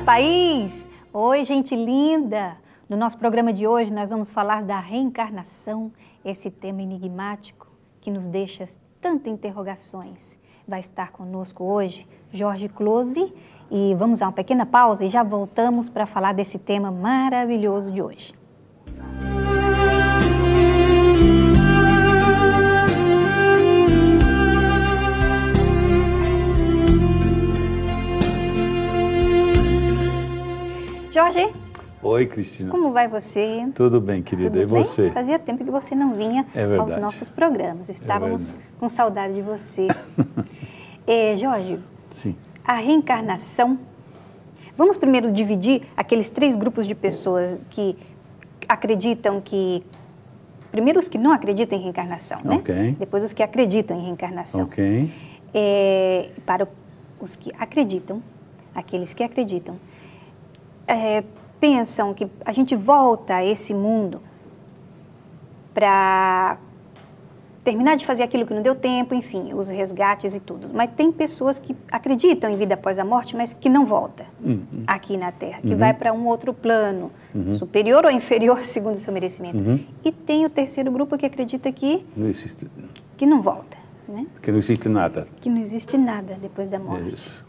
país! Oi, gente linda! No nosso programa de hoje nós vamos falar da reencarnação, esse tema enigmático que nos deixa tantas interrogações. Vai estar conosco hoje Jorge Close e vamos a uma pequena pausa e já voltamos para falar desse tema maravilhoso de hoje. Jorge. Oi, Cristina. Como vai você? Tudo bem, querida. Tudo e bem? você? Fazia tempo que você não vinha aos nossos programas. Estávamos com saudade de você. Jorge, sim. A reencarnação... Vamos primeiro dividir aqueles 3 grupos de pessoas que acreditam que... Primeiro os que não acreditam em reencarnação, né? Ok. Depois os que acreditam em reencarnação. Ok. Para os que acreditam, aqueles que acreditam, pensam que a gente volta a esse mundo para terminar de fazer aquilo que não deu tempo, enfim, os resgates e tudo. Mas tem pessoas que acreditam em vida após a morte, mas que não volta aqui na Terra, que vai para um outro plano, superior ou inferior, segundo o seu merecimento. E tem o terceiro grupo que acredita que não existe. Que não volta, né? Que não existe nada. Que não existe nada depois da morte. Isso.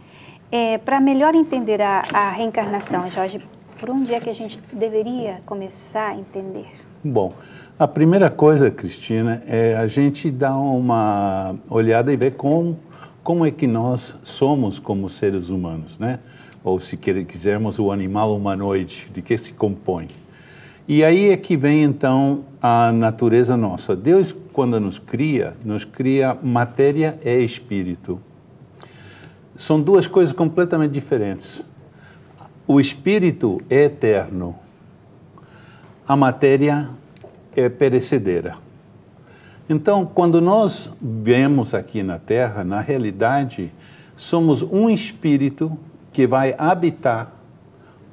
Para melhor entender a reencarnação, Jorge, por onde é que a gente deveria começar a entender? Bom, a primeira coisa, Cristina, é a gente dar uma olhada e ver como é que nós somos como seres humanos, né? Ou se quisermos o animal humanoide, de que se compõe. E aí é que vem então a natureza nossa. Deus, quando nos cria matéria e espírito. São duas coisas completamente diferentes. O espírito é eterno. A matéria é perecedera. Então, quando nós vemos aqui na Terra, na realidade, somos um espírito que vai habitar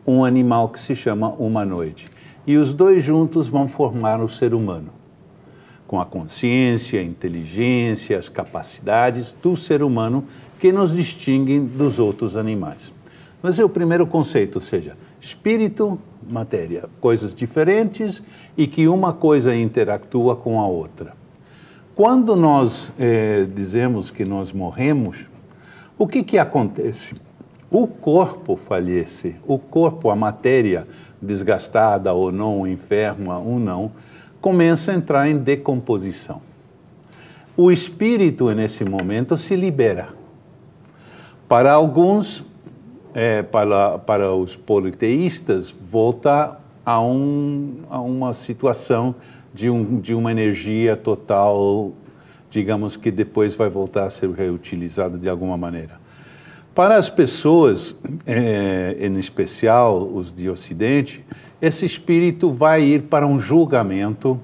um animal que se chama humanoide. E os dois juntos vão formar o ser humano, com a consciência, a inteligência, as capacidades do ser humano que nos distinguem dos outros animais. Mas é o primeiro conceito, ou seja, espírito, matéria, coisas diferentes e que uma coisa interactua com a outra. Quando nós dizemos que nós morremos, o que acontece? O corpo falece, o corpo, a matéria desgastada ou não, enferma ou não, começa a entrar em decomposição. O espírito, nesse momento, se libera. Para alguns, para os politeístas, volta a uma situação de uma energia total, digamos que depois vai voltar a ser reutilizada de alguma maneira. Para as pessoas, em especial os de Ocidente, esse espírito vai ir para um julgamento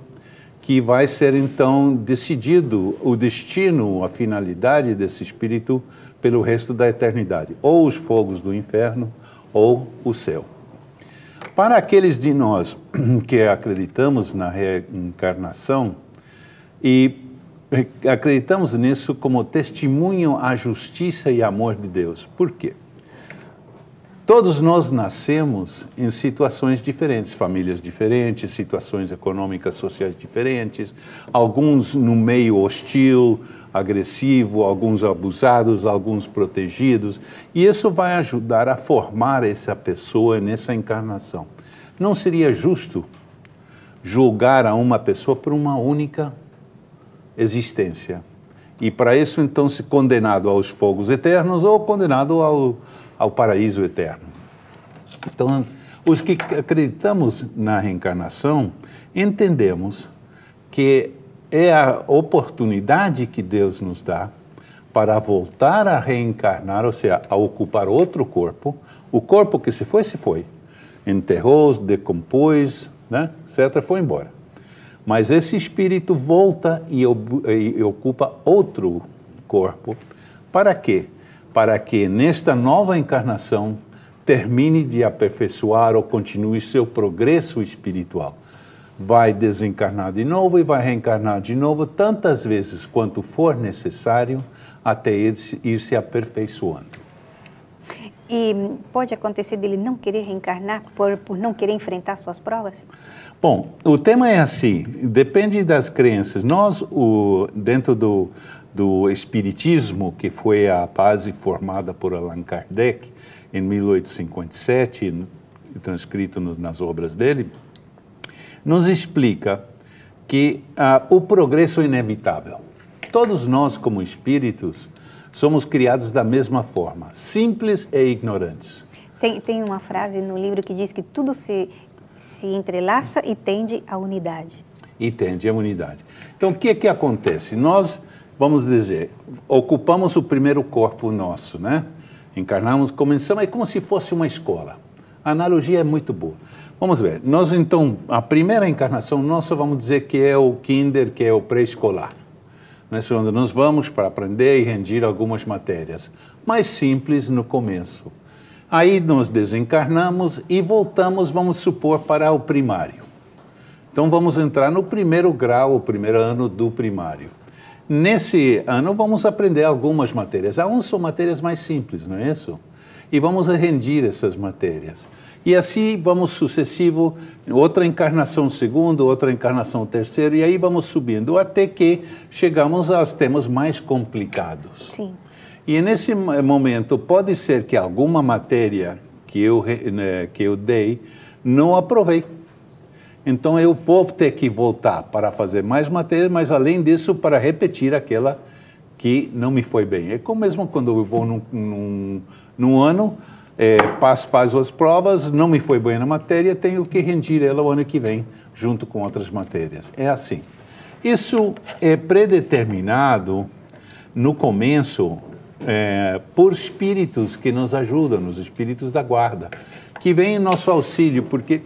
que vai ser então decidido o destino, a finalidade desse espírito pelo resto da eternidade, ou os fogos do inferno ou o céu. Para aqueles de nós que acreditamos na reencarnação e acreditamos nisso como testemunho à justiça e amor de Deus. Por quê? Todos nós nascemos em situações diferentes, famílias diferentes, situações econômicas, sociais diferentes, alguns no meio hostil, agressivo, alguns abusados, alguns protegidos, e isso vai ajudar a formar essa pessoa nessa encarnação. Não seria justo julgar a uma pessoa por uma única existência. E para isso, então, se condenado aos fogos eternos ou condenado ao paraíso eterno. Então, os que acreditamos na reencarnação, entendemos que é a oportunidade que Deus nos dá para voltar a reencarnar, ou seja, a ocupar outro corpo. O corpo que se foi, enterrou, decompôs, né, etc., foi embora. Mas esse espírito volta e ocupa outro corpo. Para quê? Para que nesta nova encarnação termine de aperfeiçoar ou continue seu progresso espiritual. Vai desencarnar de novo e vai reencarnar de novo tantas vezes quanto for necessário até ir se aperfeiçoando. E pode acontecer dele não querer reencarnar por não querer enfrentar suas provas? Bom, o tema é assim, depende das crenças. Nós, dentro do Espiritismo, que foi a base formada por Allan Kardec em 1857, transcrito nas obras dele, nos explica que o progresso é inevitável. Todos nós, como espíritos, somos criados da mesma forma, simples e ignorantes. Tem uma frase no livro que diz que tudo se entrelaça e tende à unidade. E tende à unidade. Então, o que acontece? Nós, vamos dizer, ocupamos o primeiro corpo nosso, né? Encarnamos, começamos, é como se fosse uma escola. A analogia é muito boa. Vamos ver, nós então, a primeira encarnação nossa, vamos dizer que é o kinder, que é o pré-escolar. Onde nós vamos para aprender e rendir algumas matérias, mais simples no começo. Aí nós desencarnamos e voltamos, vamos supor, para o primário. Então vamos entrar no primeiro grau, o primeiro ano do primário. Nesse ano vamos aprender algumas matérias. Algumas são matérias mais simples, não é isso? E vamos rendir essas matérias. E assim vamos sucessivo, outra encarnação segundo, outra encarnação terceiro, e aí vamos subindo, até que chegamos aos temas mais complicados. Sim. E nesse momento pode ser que alguma matéria que eu dei não aprovei. Então eu vou ter que voltar para fazer mais matérias, mas além disso para repetir aquela que não me foi bem. É como mesmo quando eu vou num ano, faz as provas, não me foi bem na matéria, tenho que rendir ela o ano que vem, junto com outras matérias. É assim. Isso é predeterminado no começo por espíritos que nos ajudam, os espíritos da guarda, que vêm em nosso auxílio, porque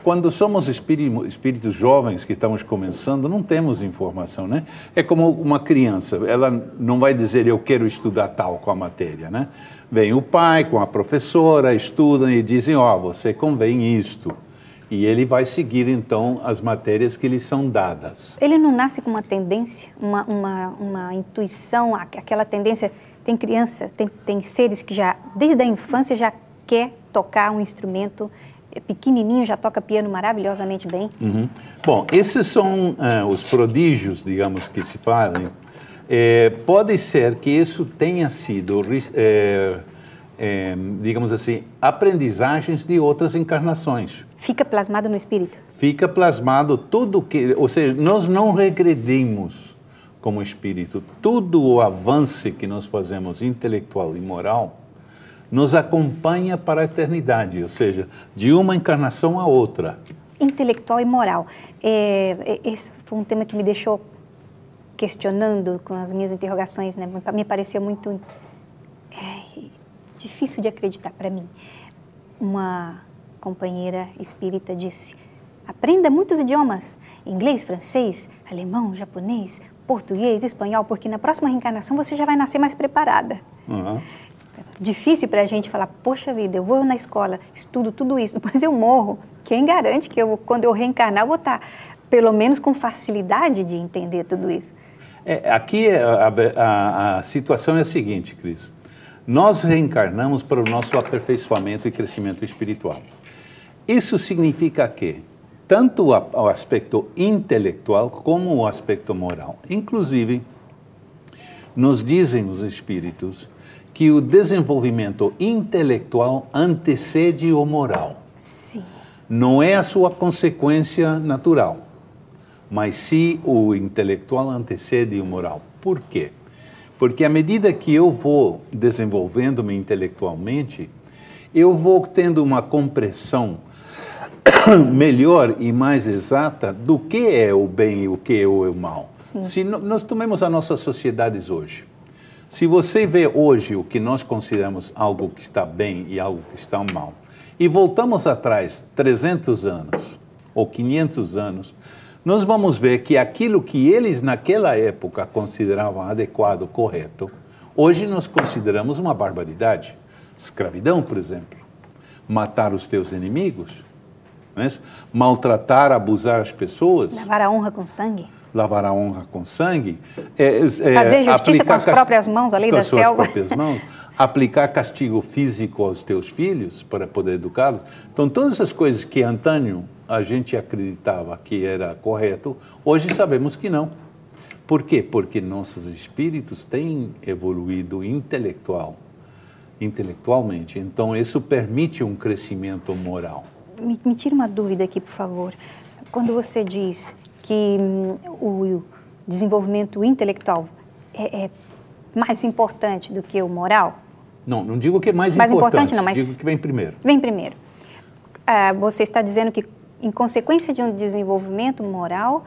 quando somos espíritos jovens que estamos começando, não temos informação, né? É como uma criança, ela não vai dizer eu quero estudar tal com a matéria, né? Vem o pai com a professora, estudam e dizem, você convém isto. E ele vai seguir, então, as matérias que lhe são dadas. Ele não nasce com uma tendência, uma intuição, aquela tendência. Tem crianças, tem seres que já, desde a infância, já quer tocar um instrumento pequenininho, já toca piano maravilhosamente bem. Uhum. Bom, esses são os prodígios, digamos, que se falam. Pode ser que isso tenha sido, digamos assim, aprendizagens de outras encarnações. Fica plasmado no espírito? Fica plasmado tudo que... Ou seja, nós não regredimos como espírito. Tudo o avanço que nós fazemos intelectual e moral nos acompanha para a eternidade, ou seja, de uma encarnação a outra. Intelectual e moral. Esse foi um tema que me deixou questionando com as minhas interrogações, né? Me pareceu muito difícil de acreditar para mim. Uma companheira espírita disse, aprenda muitos idiomas, inglês, francês, alemão, japonês, português, espanhol, porque na próxima reencarnação você já vai nascer mais preparada. Uhum. Difícil para a gente falar, poxa vida, eu vou na escola, estudo tudo isso, depois eu morro. Quem garante que quando eu reencarnar, eu vou estar, pelo menos, com facilidade de entender tudo isso? Aqui a situação é a seguinte, Cris. Nós reencarnamos para o nosso aperfeiçoamento e crescimento espiritual. Isso significa que tanto o aspecto intelectual como o aspecto moral. Inclusive, nos dizem os espíritos que o desenvolvimento intelectual antecede o moral. Sim. Não é a sua consequência natural, mas sim o intelectual antecede o moral. Por quê? Porque à medida que eu vou desenvolvendo-me intelectualmente, eu vou tendo uma compreensão melhor e mais exata do que é o bem e o que é o mal. Sim. Se nós tomemos as nossas sociedades hoje, se você vê hoje o que nós consideramos algo que está bem e algo que está mal, e voltamos atrás 300 anos ou 500 anos, nós vamos ver que aquilo que eles naquela época consideravam adequado, correto, hoje nós consideramos uma barbaridade. Escravidão, por exemplo. Matar os teus inimigos. Não é? Maltratar, abusar as pessoas. Lavar a honra com sangue. lavar a honra com sangue, fazer justiça com as próprias mãos, a lei da selva. Com as próprias mãos, aplicar castigo físico aos teus filhos para poder educá-los. Então, todas essas coisas que antaño a gente acreditava que era correto, hoje sabemos que não. Por quê? Porque nossos espíritos têm evoluído intelectualmente. Então, isso permite um crescimento moral. Me tira uma dúvida aqui, por favor. Quando você diz que o desenvolvimento intelectual é mais importante do que o moral? Não digo que é mais importante, não, mas digo que vem primeiro. Vem primeiro. Você está dizendo que, em consequência de um desenvolvimento moral,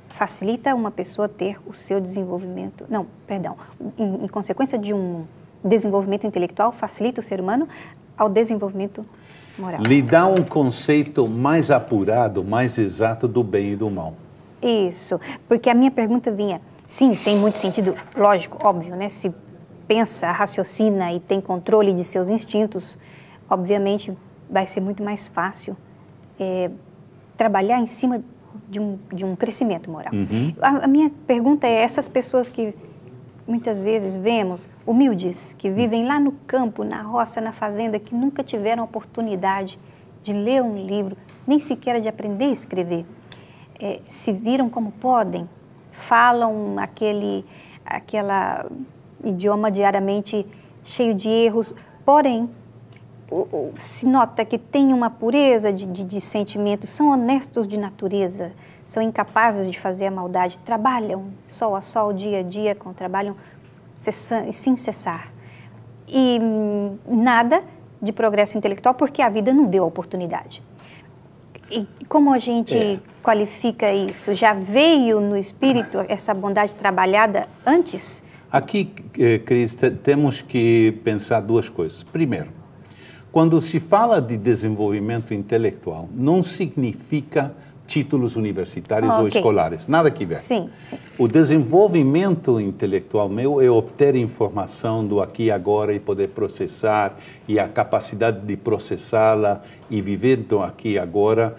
facilita uma pessoa ter o seu desenvolvimento... Não, perdão. Em consequência de um desenvolvimento intelectual, facilita o ser humano ao desenvolvimento moral. Lhe dá um conceito mais apurado, mais exato do bem e do mal. Isso, porque a minha pergunta vinha... Sim, tem muito sentido, lógico, óbvio, né? Se pensa, raciocina e tem controle de seus instintos, obviamente vai ser muito mais fácil trabalhar em cima de um crescimento moral. Uhum. A minha pergunta é, essas pessoas que muitas vezes vemos, humildes, que vivem lá no campo, na roça, na fazenda, que nunca tiveram oportunidade de ler um livro, nem sequer de aprender a escrever, se viram como podem, falam aquele idioma diariamente cheio de erros, porém, se nota que tem uma pureza de sentimentos, são honestos de natureza, são incapazes de fazer a maldade, trabalham sol a sol, dia a dia, trabalham sem cessar. E nada de progresso intelectual, porque a vida não deu a oportunidade. E como a gente qualifica isso? Já veio no espírito essa bondade trabalhada antes? Aqui, Cris, temos que pensar duas coisas. Primeiro, quando se fala de desenvolvimento intelectual, não significa títulos universitários ou escolares, nada que ver. Sim. O desenvolvimento intelectual meu é obter informação do aqui e agora e poder processar, e a capacidade de processá-la e viver do aqui e agora,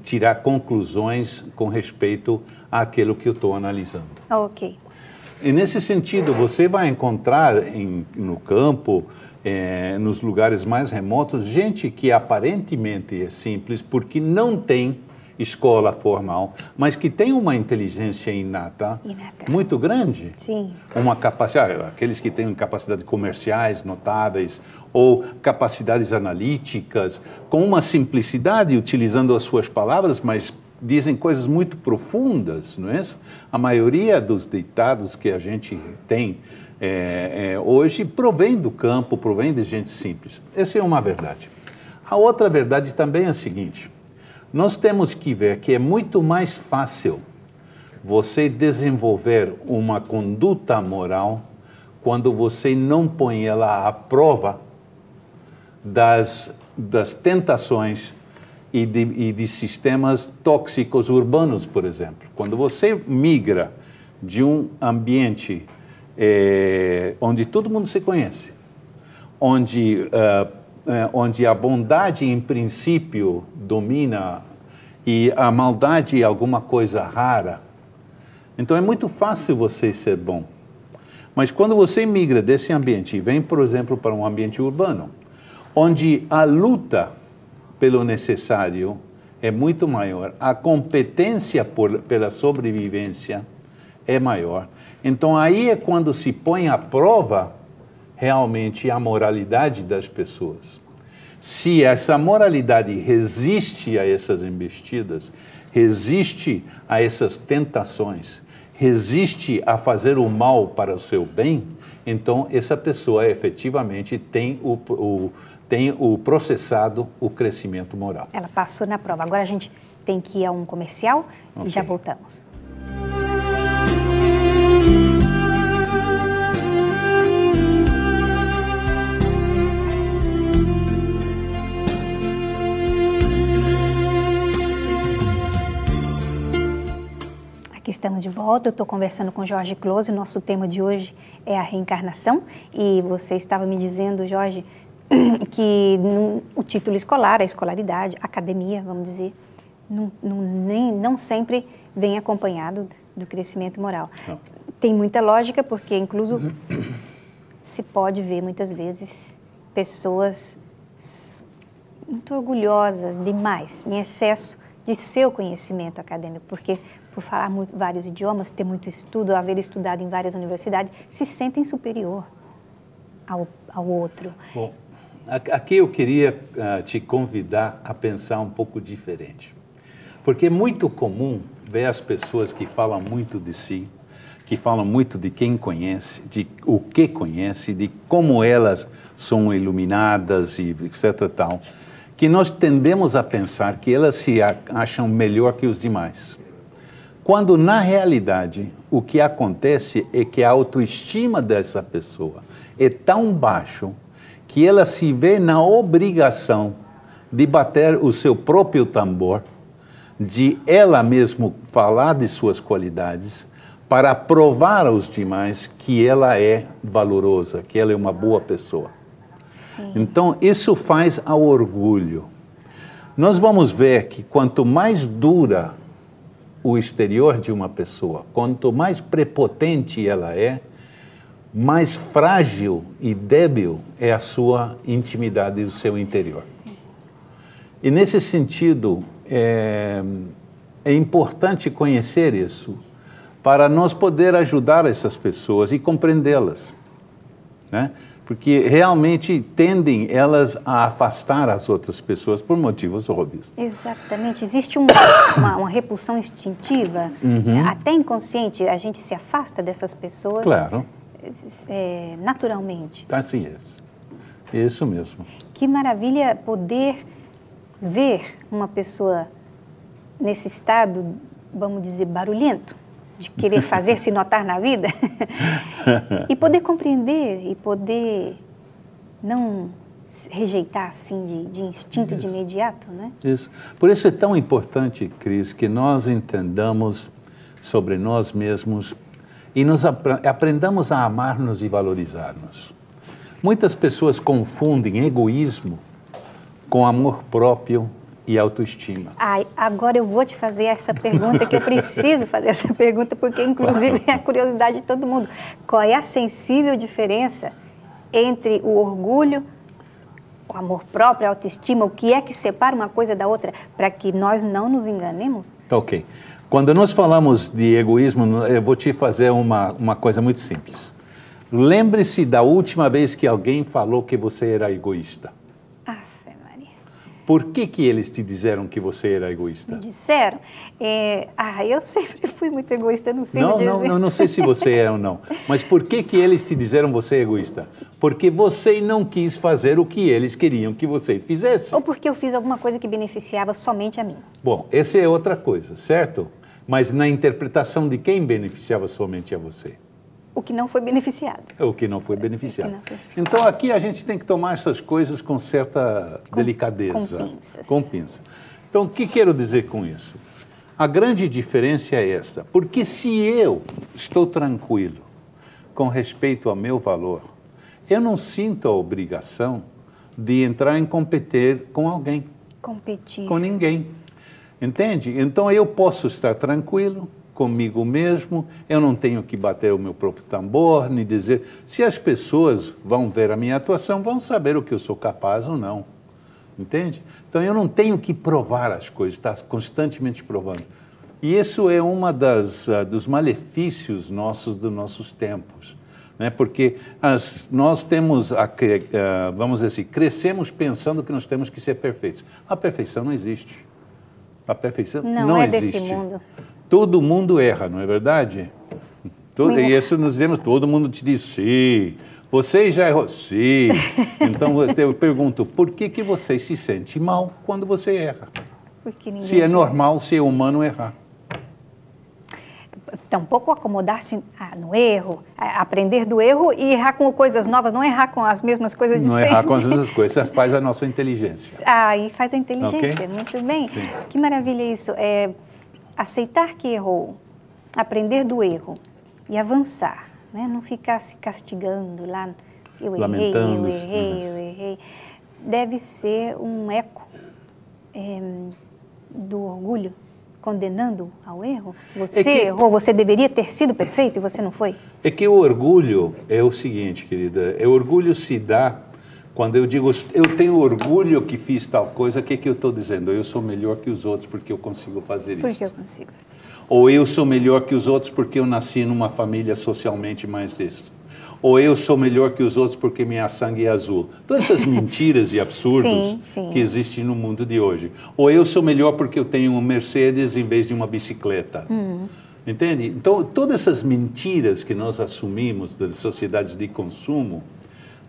tirar conclusões com respeito àquilo que eu estou analisando. Ok. E nesse sentido, você vai encontrar no campo, nos lugares mais remotos, gente que aparentemente é simples porque não tem escola formal, mas que tem uma inteligência inata muito grande. Sim. Uma capacidade, aqueles que têm capacidades comerciais notáveis ou capacidades analíticas, com uma simplicidade, utilizando as suas palavras, mas dizem coisas muito profundas, não é isso? A maioria dos ditados que a gente tem hoje provém do campo, provém de gente simples. Essa é uma verdade. A outra verdade também é a seguinte: nós temos que ver que é muito mais fácil você desenvolver uma conduta moral quando você não põe ela à prova das tentações e de sistemas tóxicos urbanos, por exemplo. Quando você migra de um ambiente onde todo mundo se conhece, onde a bondade, em princípio, domina e a maldade é alguma coisa rara, então é muito fácil você ser bom. Mas quando você migra desse ambiente e vem, por exemplo, para um ambiente urbano, onde a luta pelo necessário é muito maior, a competência pela sobrevivência é maior, então aí é quando se põe à prova realmente a moralidade das pessoas. Se essa moralidade resiste a essas investidas, resiste a essas tentações, resiste a fazer o mal para o seu bem, então essa pessoa efetivamente tem o processado o crescimento moral. Ela passou na prova. Agora a gente tem que ir a um comercial e já voltamos. Aqui estamos de volta, eu estou conversando com Jorge Close, o nosso tema de hoje é a reencarnação, e você estava me dizendo, Jorge, que o título escolar, a escolaridade, a academia, vamos dizer, não sempre vem acompanhado do crescimento moral. Não. Tem muita lógica, porque incluso se pode ver muitas vezes pessoas muito orgulhosas demais, em excesso de seu conhecimento acadêmico, porque por falar vários idiomas, ter muito estudo, haver estudado em várias universidades, se sentem superior ao outro. Bom, aqui eu queria te convidar a pensar um pouco diferente. Porque é muito comum ver as pessoas que falam muito de si, que falam muito de quem conhece, de o que conhece, de como elas são iluminadas e etc. tal, que nós tendemos a pensar que elas se acham melhor que os demais. Quando, na realidade, o que acontece é que a autoestima dessa pessoa é tão baixo que ela se vê na obrigação de bater o seu próprio tambor, de ela mesma falar de suas qualidades, para provar aos demais que ela é valorosa, que ela é uma boa pessoa. Sim. Então, isso faz ao orgulho. Nós vamos ver que quanto mais dura o exterior de uma pessoa, quanto mais prepotente ela é, mais frágil e débil é a sua intimidade e o seu interior. Sim. E nesse sentido, é importante conhecer isso para nós poder ajudar essas pessoas e compreendê-las, né? Porque realmente tendem elas a afastar as outras pessoas por motivos óbvios. Exatamente. Existe uma repulsão instintiva, até inconsciente, a gente se afasta dessas pessoas. Claro. Naturalmente. Assim é. Isso mesmo. Que maravilha poder ver uma pessoa nesse estado, vamos dizer, barulhento, de querer fazer se notar na vida, e poder compreender, e poder não rejeitar assim de instinto de imediato, né? Isso. Por isso é tão importante, Cris, que nós entendamos sobre nós mesmos e aprendamos a amar-nos e valorizar-nos. Muitas pessoas confundem egoísmo com amor próprio e autoestima. Agora eu vou te fazer essa pergunta, que eu preciso fazer essa pergunta, porque inclusive é a curiosidade de todo mundo. Qual é a sensível diferença entre o orgulho, o amor próprio, a autoestima? O que é que separa uma coisa da outra, para que nós não nos enganemos? Ok. Quando nós falamos de egoísmo, eu vou te fazer uma coisa muito simples. Lembre-se da última vez que alguém falou que você era egoísta. Por que eles te disseram que você era egoísta? Me disseram? Eu sempre fui muito egoísta, não sei dizer. Não sei se você é ou não. Mas por que eles te disseram você é egoísta? Porque você não quis fazer o que eles queriam que você fizesse. Ou porque eu fiz alguma coisa que beneficiava somente a mim. Bom, essa é outra coisa, certo? Mas na interpretação de quem beneficiava somente a você? O que não foi beneficiado. O que não foi beneficiado. Então, aqui a gente tem que tomar essas coisas com certa delicadeza. Com pinças. Com pinça. Então, o que quero dizer com isso? A grande diferença é esta. Porque se eu estou tranquilo com respeito ao meu valor, eu não sinto a obrigação de entrar em competir com alguém. Competir. Com ninguém. Entende? Então, eu posso estar tranquilo comigo mesmo, eu não tenho que bater o meu próprio tambor, nem dizer... Se as pessoas vão ver a minha atuação, vão saber o que eu sou capaz ou não. Entende? Então, eu não tenho que provar as coisas, estar constantemente provando. E isso é uma dos malefícios dos nossos tempos. Né? Porque nós temos, vamos dizer assim, crescemos pensando que nós temos que ser perfeitos. A perfeição não existe. A perfeição não existe. Desse mundo. Todo mundo erra, não é verdade? E isso nos demos, todo mundo te diz, sim, você já errou, sim. Então eu pergunto, por que você se sente mal quando você erra? Se é normal, se é humano errar. Tampouco acomodar-se no erro, aprender do erro e errar com coisas novas, não errar com as mesmas coisas de sempre. Não errar com as mesmas coisas, isso faz a nossa inteligência. E faz a inteligência, okay? Muito bem. Sim. Que maravilha isso. Aceitar que errou, aprender do erro e avançar, né? Não ficar se castigando lá, eu errei. Deve ser um eco do orgulho condenando ao erro? Você errou, você deveria ter sido perfeito e você não foi? É que o orgulho é o seguinte, querida, o orgulho se dá quando eu digo, eu tenho orgulho que fiz tal coisa, o que eu estou dizendo? Eu sou melhor que os outros porque eu consigo fazer isso. Porque eu consigo. Ou eu sou melhor que os outros porque eu nasci numa família socialmente mais isso. Ou eu sou melhor que os outros porque minha sangue é azul. Todas essas mentiras e absurdos que existem no mundo de hoje. Ou eu sou melhor porque eu tenho um Mercedes em vez de uma bicicleta. Entende? Então, todas essas mentiras que nós assumimos das sociedades de consumo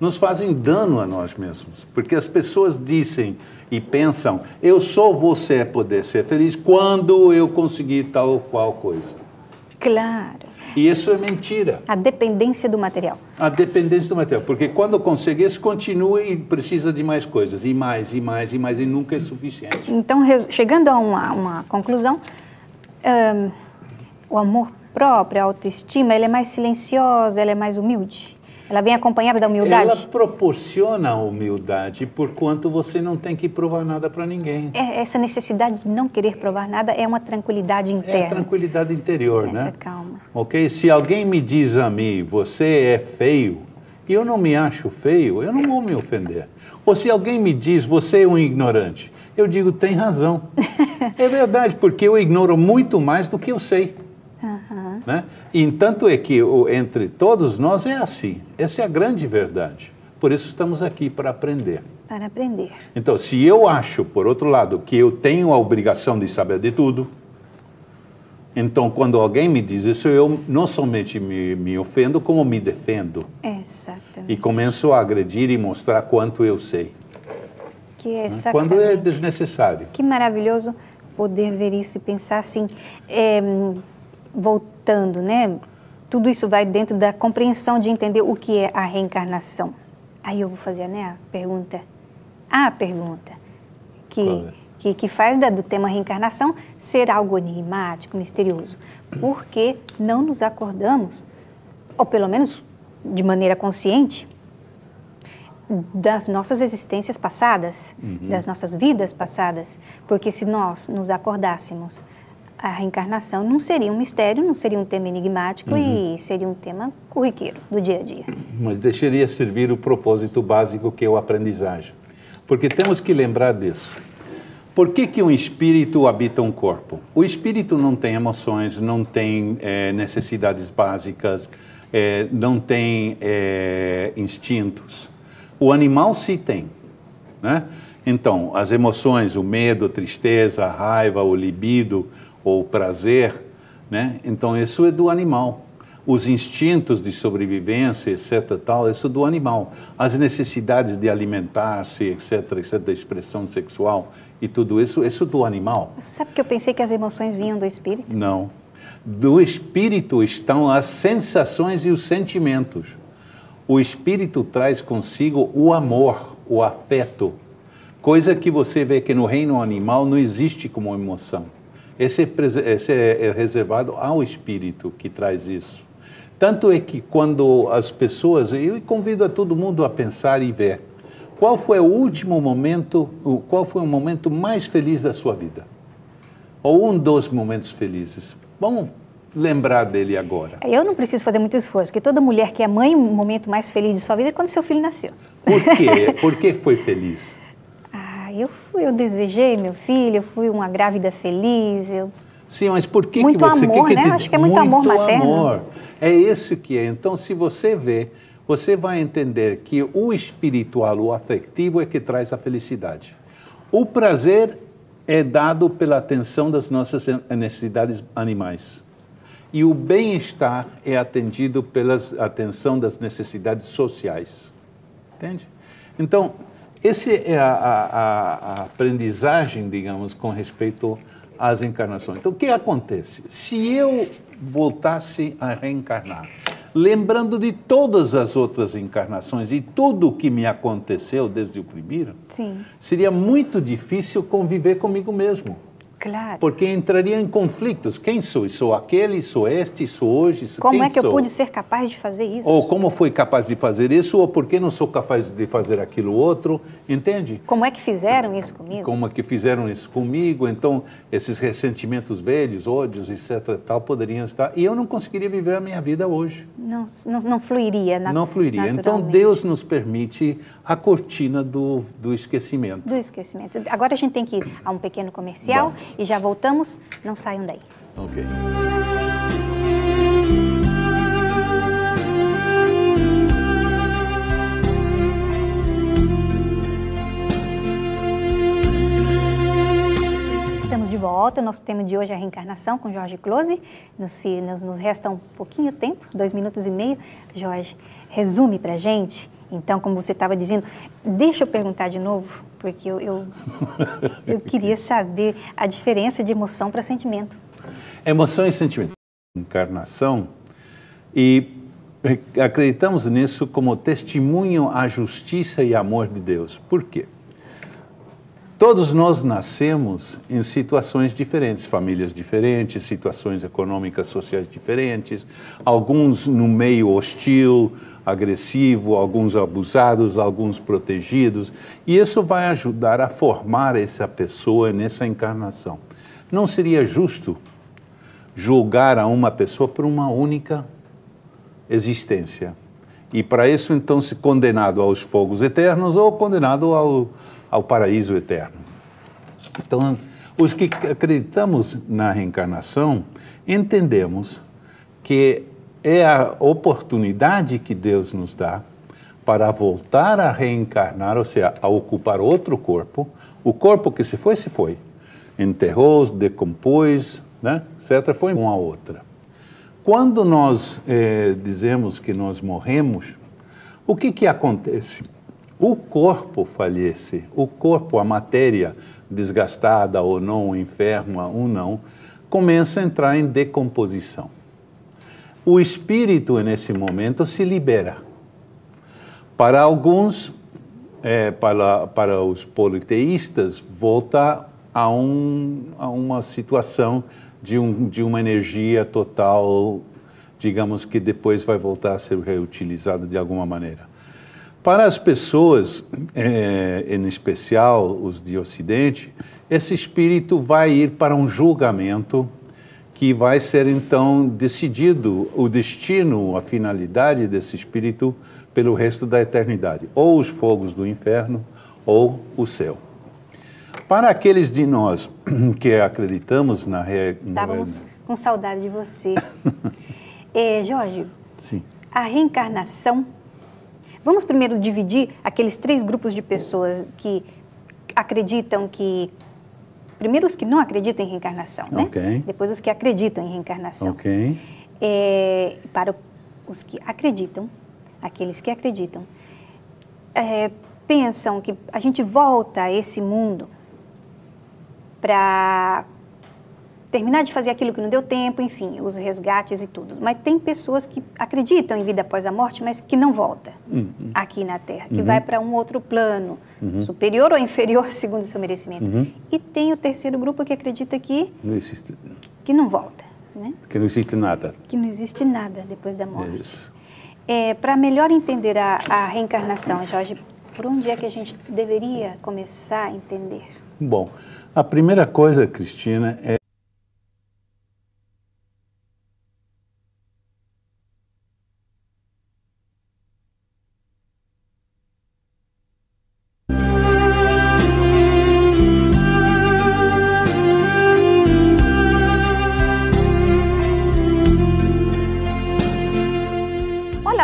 nos fazem dano a nós mesmos. Porque as pessoas dizem e pensam, eu só vou poder ser feliz quando eu conseguir tal ou qual coisa. Claro. E isso é mentira. A dependência do material. A dependência do material. Porque quando consegue isso, continua e precisa de mais coisas. E mais, e mais, e mais. E nunca é suficiente. Então, chegando a uma conclusão, o amor próprio, a autoestima, ela é mais silenciosa, ela é mais humilde? Ela vem acompanhada da humildade? Ela proporciona a humildade, porquanto você não tem que provar nada para ninguém. Essa necessidade de não querer provar nada é uma tranquilidade interna. É a tranquilidade interior, né? Essa calma. Ok? Se alguém me diz a mim, você é feio, e eu não me acho feio, eu não vou me ofender. Ou se alguém me diz, você é um ignorante, eu digo, tem razão. É verdade, porque eu ignoro muito mais do que eu sei. Né? E tanto é que entre todos nós é assim. Essa é a grande verdade. Por isso estamos aqui, para aprender. Para aprender. Então, se eu acho, por outro lado, que eu tenho a obrigação de saber de tudo, então, quando alguém me diz isso, eu não somente me ofendo, como me defendo. Exatamente. E começo a agredir e mostrar quanto eu sei. Que é exatamente. Quando é desnecessário. Que maravilhoso poder ver isso e pensar assim... voltando, né? Tudo isso vai dentro da compreensão de entender o que é a reencarnação. Aí eu vou fazer, né, a pergunta que faz do tema reencarnação ser algo enigmático, misterioso. Por que não nos acordamos, ou pelo menos de maneira consciente, das nossas existências passadas, das nossas vidas passadas? Porque se nós nos acordássemos, a reencarnação não seria um mistério, não seria um tema enigmático e seria um tema corriqueiro do dia a dia. Mas deixaria servir o propósito básico que é o aprendizagem. Porque temos que lembrar disso. Por que um espírito habita um corpo? O espírito não tem emoções, não tem necessidades básicas, não tem instintos. O animal sim tem, né? Então, as emoções, o medo, a tristeza, a raiva, o libido, ou prazer, né? Então isso é do animal. Os instintos de sobrevivência, etc, tal, isso é do animal. As necessidades de alimentar-se, etc, da expressão sexual e tudo isso, isso é do animal. Você sabe que eu pensei que as emoções vinham do espírito? Não. Do espírito estão as sensações e os sentimentos. O espírito traz consigo o amor, o afeto, coisa que você vê que no reino animal não existe como emoção. Esse é reservado ao espírito que traz isso. Tanto é que quando as pessoas... Eu convido a todo mundo a pensar e ver. Qual foi o último momento, qual foi o momento mais feliz da sua vida? Ou um dos momentos felizes? Vamos lembrar dele agora. Eu não preciso fazer muito esforço, porque toda mulher que é mãe, o momento mais feliz de sua vida é quando seu filho nasceu. Por quê? Por que foi feliz? Eu desejei meu filho, eu fui uma grávida feliz. Sim, mas por que muito você... amor, né? Acho que é muito amor materno. Amor. É isso que é. Então, se você vê, você vai entender que o espiritual, o afetivo é que traz a felicidade. O prazer é dado pela atenção das nossas necessidades animais. E o bem-estar é atendido pela atenção das necessidades sociais. Entende? Então, essa é a aprendizagem, digamos, com respeito às encarnações. Então, o que acontece? Se eu voltasse a reencarnar, lembrando de todas as outras encarnações e tudo o que me aconteceu desde o primeiro, sim, seria muito difícil conviver comigo mesmo. Claro. Porque entraria em conflitos. Quem sou? Sou aquele, sou este, sou hoje, sou Como quem é que eu sou? pude ser capaz de fazer isso? Ou como fui capaz de fazer isso, ou por que não sou capaz de fazer aquilo outro, entende? Como é que fizeram isso comigo? Como é que fizeram isso comigo? Então, esses ressentimentos velhos, ódios, etc., tal, poderiam estar... E eu não conseguiria viver a minha vida hoje. Não fluiria Não fluiria. Então, Deus nos permite a cortina do esquecimento. Do esquecimento. Agora a gente tem que ir a um pequeno comercial. Vamos. E já voltamos, não saiam daí. Ok. Estamos de volta, nosso tema de hoje é a reencarnação com Jorge Closet. Nos resta um pouquinho tempo, 2 minutos e meio. Jorge, resume pra gente, então, como você estava dizendo, deixa eu perguntar de novo, porque eu queria saber a diferença de emoção para sentimento. Emoção e sentimento. Encarnação, e acreditamos nisso como testemunho à justiça e amor de Deus. Por quê? Todos nós nascemos em situações diferentes, famílias diferentes, situações econômicas, sociais diferentes, alguns no meio hostil, agressivo, alguns abusados, alguns protegidos, e isso vai ajudar a formar essa pessoa nessa encarnação. Não seria justo julgar a uma pessoa por uma única existência. E para isso, então, se condenado aos fogos eternos ou condenado ao paraíso eterno. Então, os que acreditamos na reencarnação, entendemos que é a oportunidade que Deus nos dá para voltar a reencarnar, ou seja, a ocupar outro corpo. O corpo que se foi, enterrou, decompôs, né, etc., foi uma outra. Quando nós dizemos que nós morremos, o que acontece? O corpo falece, o corpo, a matéria desgastada ou não, enferma ou não, começa a entrar em decomposição. O espírito, nesse momento, se libera. Para alguns, para os politeístas, volta a uma situação de uma energia total, digamos que depois vai voltar a ser reutilizada de alguma maneira. Para as pessoas, em especial os de Ocidente, esse espírito vai ir para um julgamento que vai ser então decidido o destino, a finalidade desse espírito pelo resto da eternidade, ou os fogos do inferno ou o céu. Para aqueles de nós que acreditamos na Estávamos com saudade de você. Jorge, sim. A reencarnação, vamos primeiro dividir aqueles 3 grupos de pessoas que acreditam que... Primeiro os que não acreditam em reencarnação, né? Okay. Depois os que acreditam em reencarnação. Ok. Para os que acreditam, aqueles que acreditam, pensam que a gente volta a esse mundo para terminar de fazer aquilo que não deu tempo, enfim, os resgates e tudo. Mas tem pessoas que acreditam em vida após a morte, mas que não volta aqui na Terra, que vai para um outro plano, superior ou inferior, segundo o seu merecimento. E tem o terceiro grupo que acredita que não existe, que não volta, né? Que não existe nada. Que não existe nada depois da morte. Isso. Para melhor entender a reencarnação, Jorge, por onde é que a gente deveria começar a entender? Bom, a primeira coisa, Cristina, é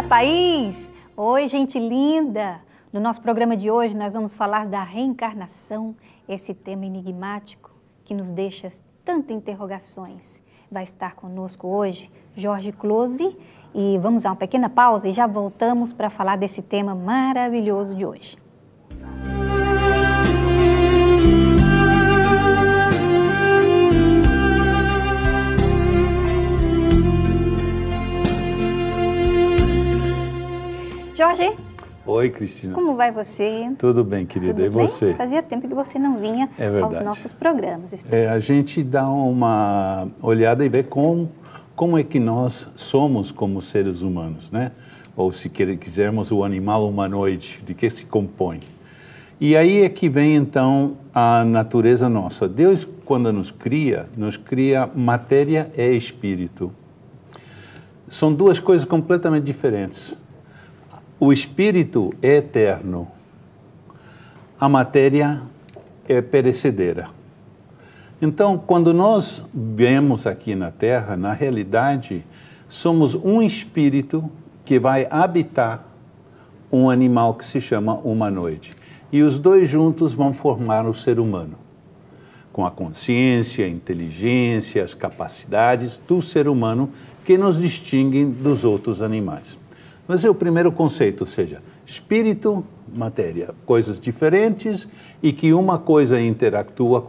país! Oi, gente linda! No nosso programa de hoje, nós vamos falar da reencarnação, esse tema enigmático que nos deixa tantas interrogações. Vai estar conosco hoje Jorge Closet e vamos dar uma pequena pausa e já voltamos para falar desse tema maravilhoso de hoje. Jorge, Oi, Cristina. Como vai você? Tudo bem, querida. Tudo e bem? você? Fazia tempo que você não vinha aos nossos programas. A gente dá uma olhada e vê como é que nós somos como seres humanos, né? Ou se quisermos o animal humanoide, de que se compõe. E aí é que vem então a natureza nossa. Deus, quando nos cria matéria e espírito. São duas coisas completamente diferentes. O espírito é eterno, a matéria é perecedera. Então, quando nós vemos aqui na Terra, na realidade, somos um espírito que vai habitar um animal que se chama humanoide. E os dois juntos vão formar o ser humano, com a consciência, a inteligência, as capacidades do ser humano que nos distinguem dos outros animais. Mas é o primeiro conceito, ou seja, espírito, matéria, coisas diferentes e que uma coisa interactua